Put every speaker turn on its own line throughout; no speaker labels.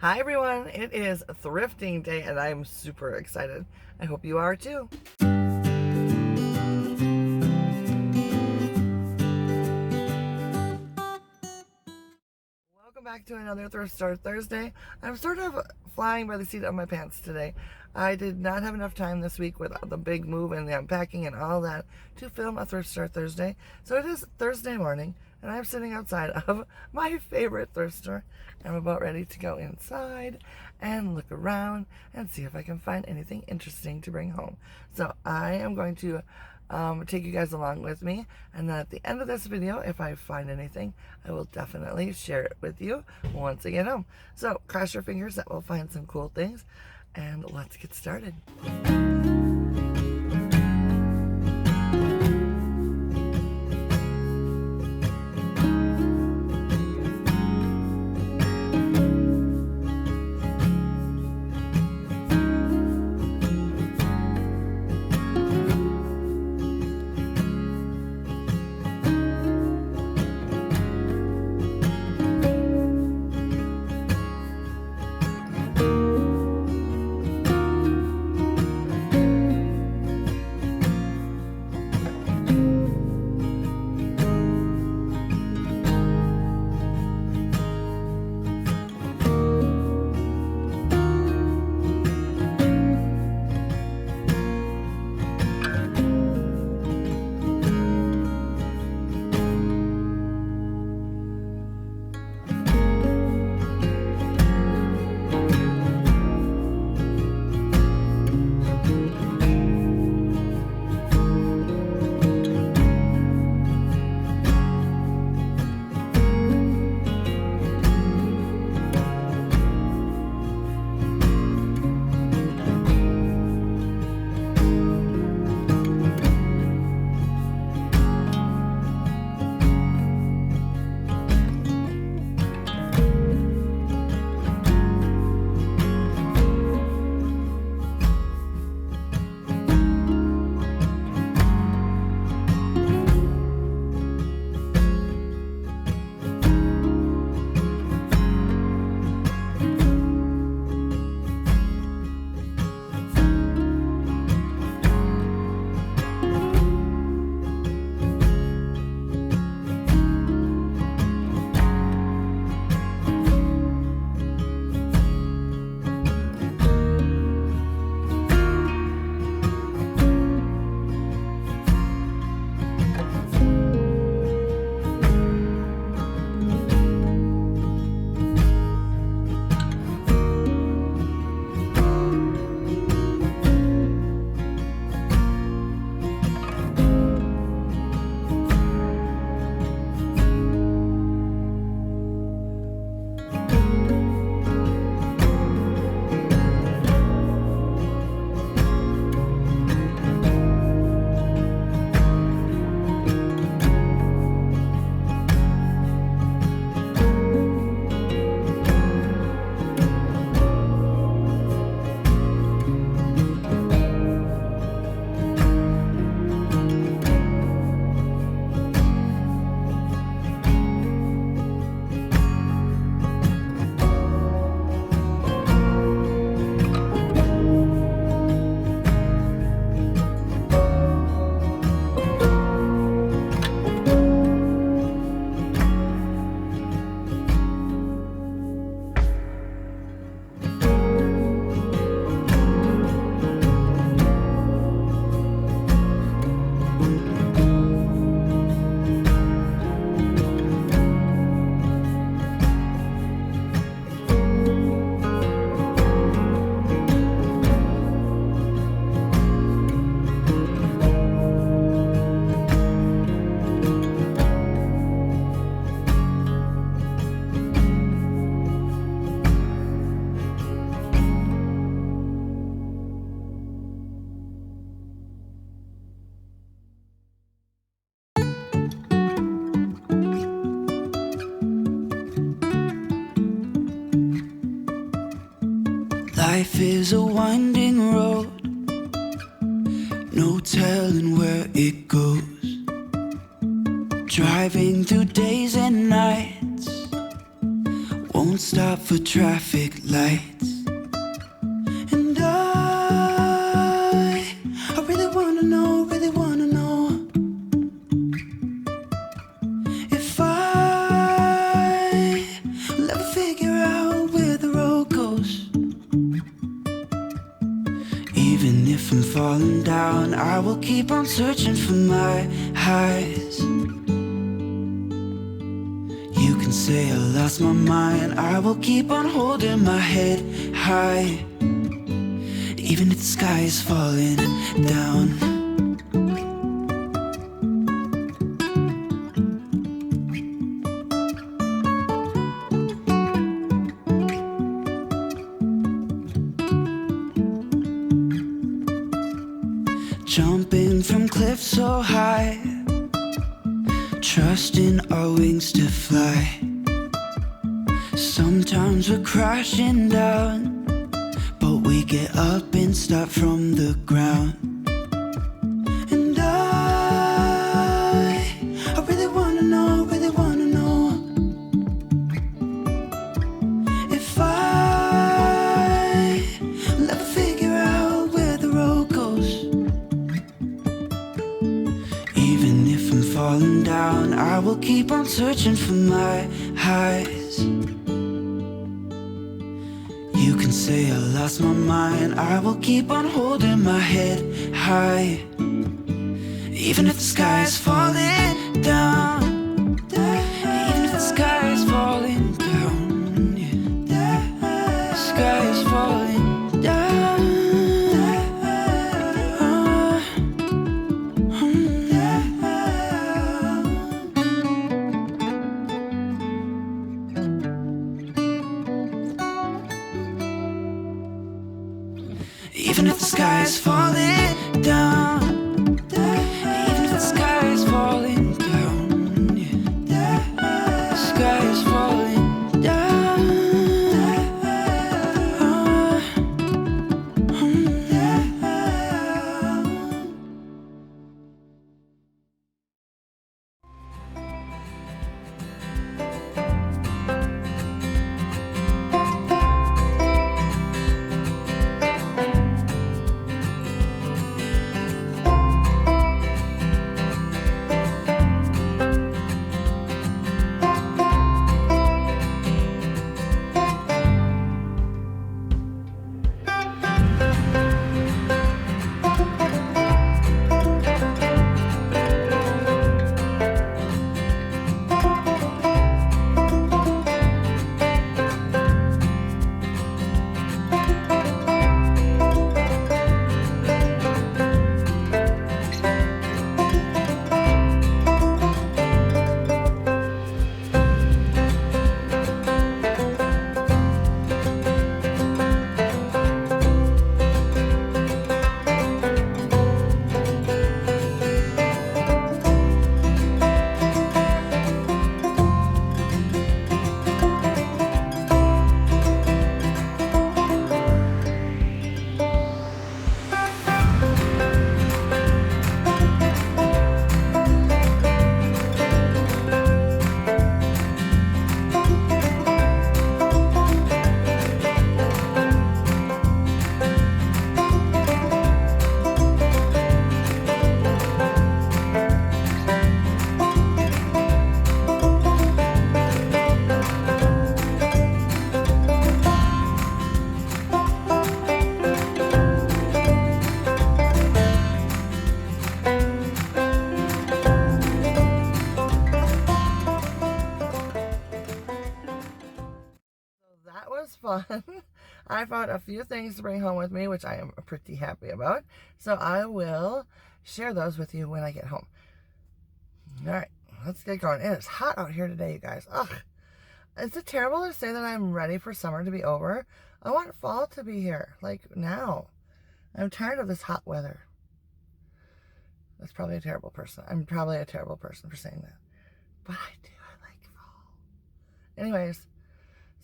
Hi everyone, it is thrifting day and I'm super excited. I hope you are too. Welcome back to another Thrift Store Thursday. I'm sort of flying by the seat of my pants today. I did not have enough time this week with the big move and the unpacking and all that to film a Thrift Store Thursday. So it is Thursday morning and I'm sitting outside of my favorite thrift store. I'm about ready to go inside and look around and see if I can find anything interesting to bring home. So I am going to take you guys along with me, and then at the end of this video, if I find anything, I will definitely share it with you once I get home. So cross your fingers that we'll find some cool things, and let's get started.
Life is a winding road, no telling where it goes. Driving through days and nights, won't stop for traffic lights. And I really wanna know, if I will ever figure out where the road goes. Even if I'm falling down, I will keep on searching for my highs. You can say I lost my mind, I will keep on holding my head high. Even if the sky is falling down. Jumping from cliffs so high, trusting our wings to fly. Sometimes we're crashing down, but we get up and start from the ground. And I really wanna know, if I will ever figure out where the road goes. Even if I'm falling down, I will keep on searching for my highs. You can say I lost my mind, I will keep on holding my head high. Even if the sky is falling down, even if the sky is falling down, yeah. The sky is falling down. Even if the sky is falling down, even if the sky is falling down, yeah. The sky is falling down.
That was fun. I found a few things to bring home with me, which I am pretty happy about. So I will share those with you when I get home. All right, let's get going. It is hot out here today, you guys. Ugh. Is it terrible to say that I'm ready for summer to be over? I want fall to be here, like now. I'm tired of this hot weather. That's probably a terrible person. I'm probably a terrible person for saying that. But I do. I like fall. Anyways,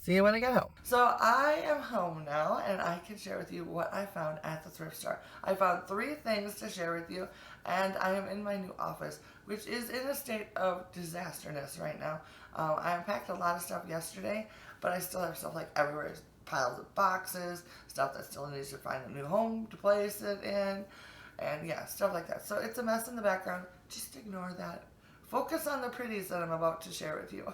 see you when I get home. So I am home now, and I can share with you what I found at the thrift store. I found 3 things to share with you, and I am in my new office, which is in a state of disasterness right now. I unpacked a lot of stuff yesterday, but I still have stuff like everywhere. piles of boxes, stuff that still needs to find a new home to place it in, and yeah, stuff like that. So it's a mess in the background. Just ignore that. Focus on the pretties that I'm about to share with you.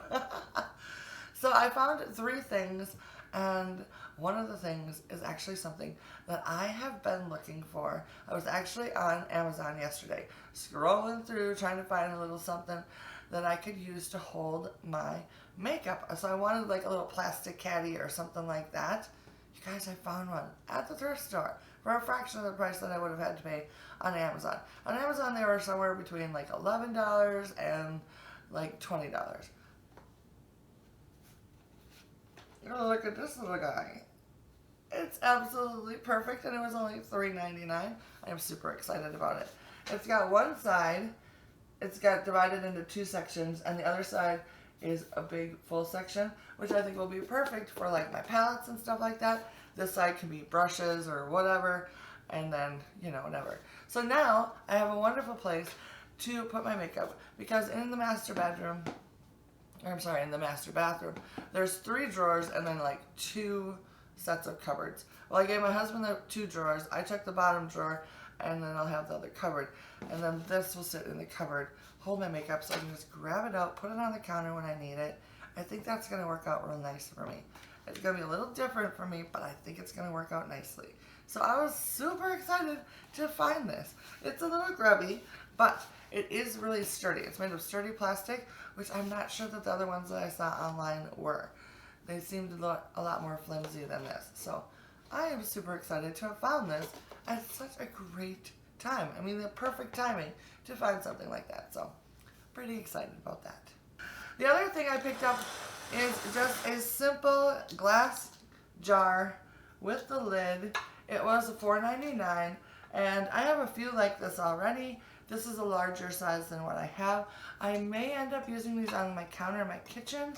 So I found 3 things, and one of the things is actually something that I have been looking for. I was actually on Amazon yesterday, scrolling through, trying to find a little something that I could use to hold my makeup. So I wanted like a little plastic caddy or something like that. You guys, I found one at the thrift store for a fraction of the price that I would have had to pay on Amazon. On Amazon, they were somewhere between like $11 and like $20. Look at this little guy. It's absolutely perfect, and it was only $3.99. I am super excited about it. It's got one side, it's got divided into 2 sections, and the other side is a big full section, which I think will be perfect for like my palettes and stuff like that. This side can be brushes or whatever, and then, you know, whatever. So now I have a wonderful place to put my makeup, because in the master bedroom, or I'm sorry, in the master bathroom, there's 3 drawers and then like 2 sets of cupboards. Well, I gave my husband the 2 drawers. I took the bottom drawer, and then I'll have the other cupboard. And then this will sit in the cupboard, hold my makeup, so I can just grab it out, put it on the counter when I need it. I think that's going to work out real nice for me. It's going to be a little different for me, but I think it's going to work out nicely. So I was super excited to find this. It's a little grubby, but it is really sturdy. It's made of sturdy plastic, which I'm not sure that the other ones that I saw online were. They seemed to look a lot more flimsy than this. So I am super excited to have found this at such a great time. I mean, the perfect timing to find something like that. So pretty excited about that. The other thing I picked up is just a simple glass jar with the lid. It was $4.99, and I have a few like this already. This is a larger size than what I have. I may end up using these on my counter in my kitchen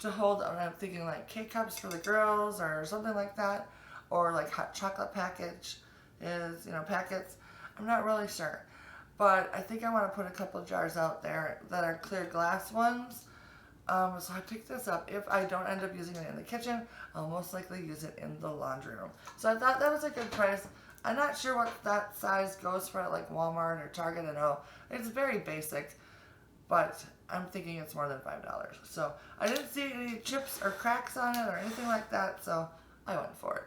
to hold, I'm thinking like K-cups for the girls or something like that, or like hot chocolate packets. I'm not really sure, but I think I want to put a couple of jars out there that are clear glass ones. So I picked this up. If I don't end up using it in the kitchen, I'll most likely use it in the laundry room. So I thought that was a good price. I'm not sure what that size goes for at like Walmart or Target. I know it's very basic, but I'm thinking it's more than $5. So I didn't see any chips or cracks on it or anything like that, so I went for it.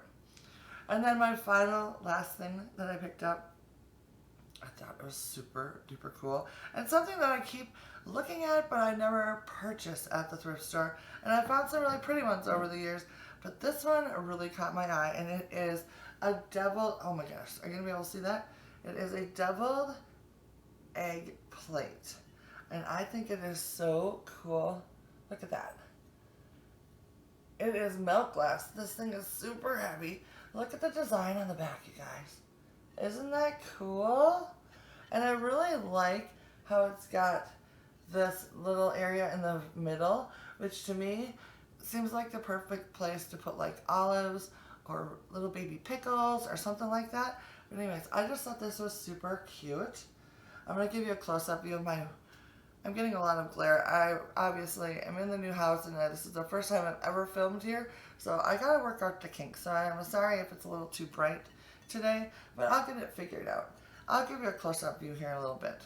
And then my last thing that I picked up, I thought it was super duper cool, and something that I keep looking at but I never purchase at the thrift store. And I found some really pretty ones over the years, but this one really caught my eye, and it is a deviled, oh my gosh, are you going to be able to see that? It is a deviled egg plate. And I think it is so cool. Look at that. It is milk glass. This thing is super heavy. Look at the design on the back, you guys. Isn't that cool? And I really like how it's got this little area in the middle, which to me seems like the perfect place to put like olives or little baby pickles or something like that. But anyways, I just thought this was super cute. I'm going to give you a close-up view of my... I'm getting a lot of glare. I obviously am in the new house, and this is the first time I've ever filmed here, so I gotta work out the kinks. So I'm sorry if it's a little too bright today, but I'll get it figured out. I'll give you a close-up view here in a little bit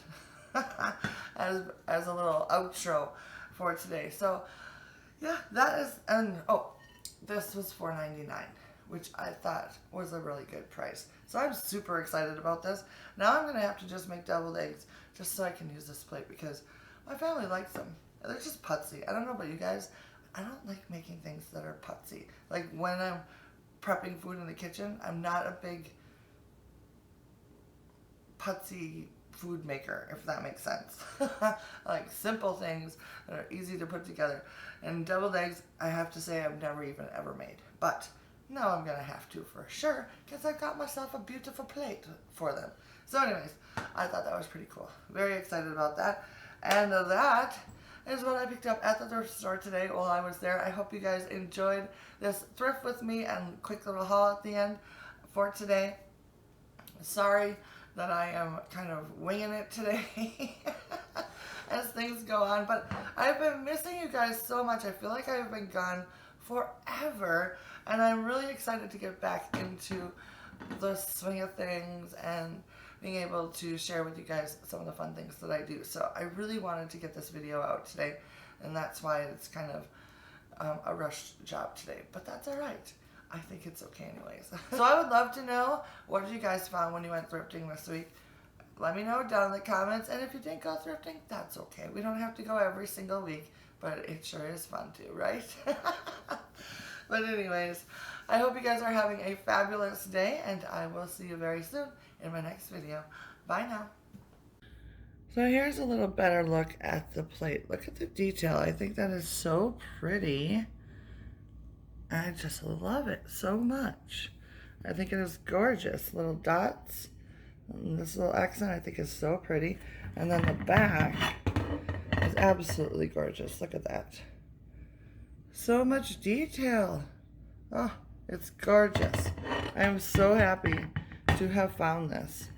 as a little outro for today. So yeah, that is, and oh, this was $4.99, which I thought was a really good price. So I'm super excited about this. Now I'm gonna have to just make deviled eggs just so I can use this plate, because my family likes them. They're just putsy. I don't know about you guys. I don't like making things that are putsy. Like when I'm prepping food in the kitchen, I'm not a big putsy food maker, if that makes sense. I like simple things that are easy to put together. And deviled eggs, I have to say, I've never even ever made. But now I'm going to have to for sure, because I got myself a beautiful plate for them. So anyways, I thought that was pretty cool. Very excited about that. And that is what I picked up at the thrift store today while I was there. I hope you guys enjoyed this thrift with me and quick little haul at the end for today. Sorry that I am kind of winging it today as things go on, but I've been missing you guys so much. I feel like I've been gone forever, And I'm really excited to get back into the swing of things and being able to share with you guys some of the fun things that I do. So I really wanted to get this video out today, and that's why it's kind of a rushed job today, but that's all right. I think it's okay anyways. So I would love to know, what did you guys found when you went thrifting this week? Let me know down in the comments, and if you didn't go thrifting, that's okay. We don't have to go every single week, but it sure is fun too, right? But anyways, I hope you guys are having a fabulous day, and I will see you very soon in my next video. Bye now. So here's a little better look at the plate. Look at the detail. I think that is so pretty. I just love it so much. I think it is gorgeous. Little dots. And this little accent I think is so pretty. And then the back is absolutely gorgeous. Look at that. So much detail. Oh, it's gorgeous. I am so happy to have found this.